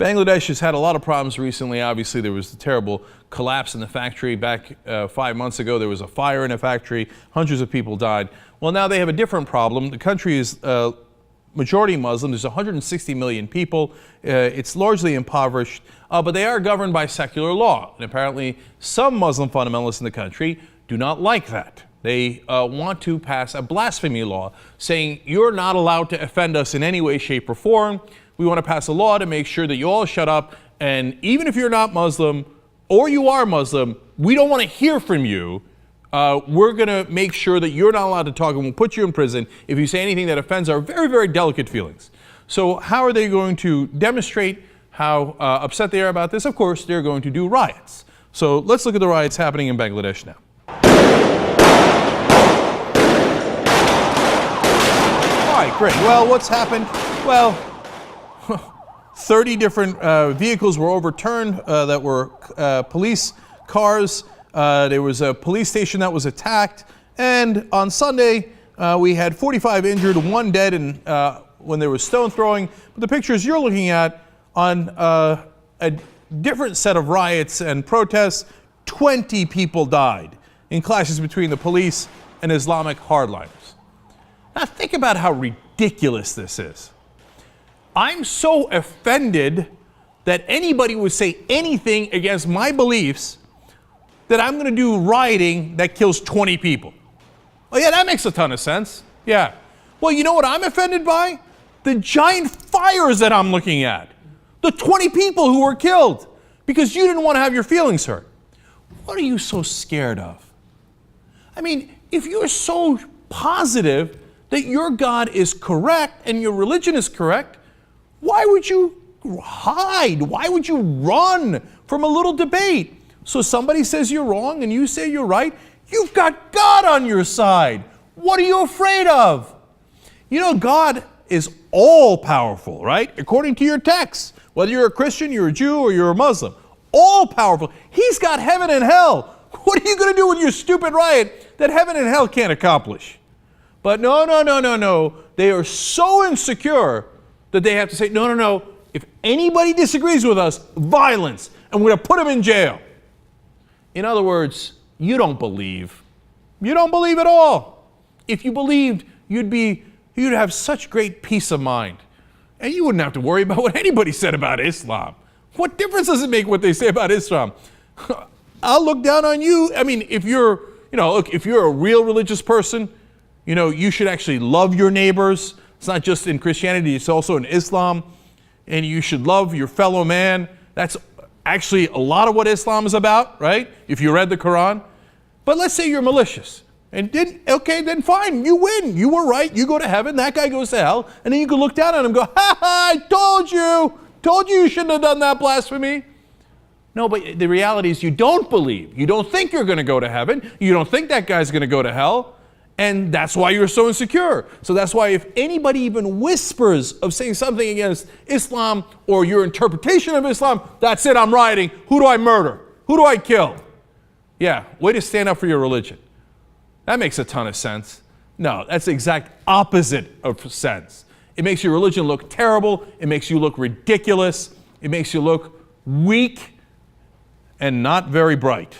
Bangladesh has had a lot of problems recently. Obviously, there was the terrible collapse in the factory back 5 months ago. There was a fire in a factory. Hundreds of people died. Well, now they have a different problem. The country is majority Muslim. There's 160 million people. It's largely impoverished, but they are governed by secular law. And apparently, some Muslim fundamentalists in the country do not like that. They want to pass a blasphemy law saying you're not allowed to offend us in any way, shape, or form. We want to pass a law to make sure that you all shut up, and even if you're not Muslim or you are Muslim, we don't want to hear from you. We're going to make sure that you're not allowed to talk, and we'll put you in prison if you say anything that offends our very, very delicate feelings. So how are they going to demonstrate how upset they are about this? Of course, they're going to do riots. So let's look at the riots happening in Bangladesh now. All right, great. Well, what's happened? Well, 30 different vehicles were overturned that were police cars. There was a police station that was attacked. And on Sunday, we had 45 injured, 1 dead when there was stone throwing. But the pictures you're looking at on a different set of riots and protests, 20 people died in clashes between the police and Islamic hardliners. Now think about how ridiculous this is. I'm so offended that anybody would say anything against my beliefs that I'm going to do rioting that kills 20 people. Oh yeah, that makes a ton of sense. Yeah. Well, you know what I'm offended by? The giant fires that I'm looking at. The 20 people who were killed because you didn't want to have your feelings hurt. What are you so scared of? I mean, if you're so positive that your God is correct and your religion is correct, why would you hide? Why would you run from a little debate? So somebody says you're wrong and you say you're right. You've got God on your side. What are you afraid of? You know, God is all powerful, right? According to your text, whether you're a Christian, you're a Jew, or you're a Muslim, all powerful. He's got heaven and hell. What are you going to do with your stupid riot that heaven and hell can't accomplish? But no. They are so insecure that they have to say, no. If anybody disagrees with us, violence, and we're going to put them in jail. In other words, you don't believe. You don't believe at all. If you believed, you'd have such great peace of mind. And you wouldn't have to worry about what anybody said about Islam. What difference does it make what they say about Islam? I'll look down on you. I mean, if you're a real religious person, you should actually love your neighbors. It's not just in Christianity, it's also in Islam. And you should love your fellow man. That's actually a lot of what Islam is about, right? If you read the Quran. But let's say you're malicious. And then fine, you win. You were right. You go to heaven. That guy goes to hell. And then you can look down on him and go, I told you. Told you shouldn't have done that blasphemy. No, but the reality is you don't believe. You don't think you're going to go to heaven. You don't think that guy's going to go to hell. And that's why you're so insecure. So that's why if anybody even whispers of saying something against Islam or your interpretation of Islam, that's it, I'm rioting. Who do I murder? Who do I kill? Yeah, way to stand up for your religion. That makes a ton of sense. No, that's the exact opposite of sense. It makes your religion look terrible. It makes you look ridiculous. It makes you look weak and not very bright.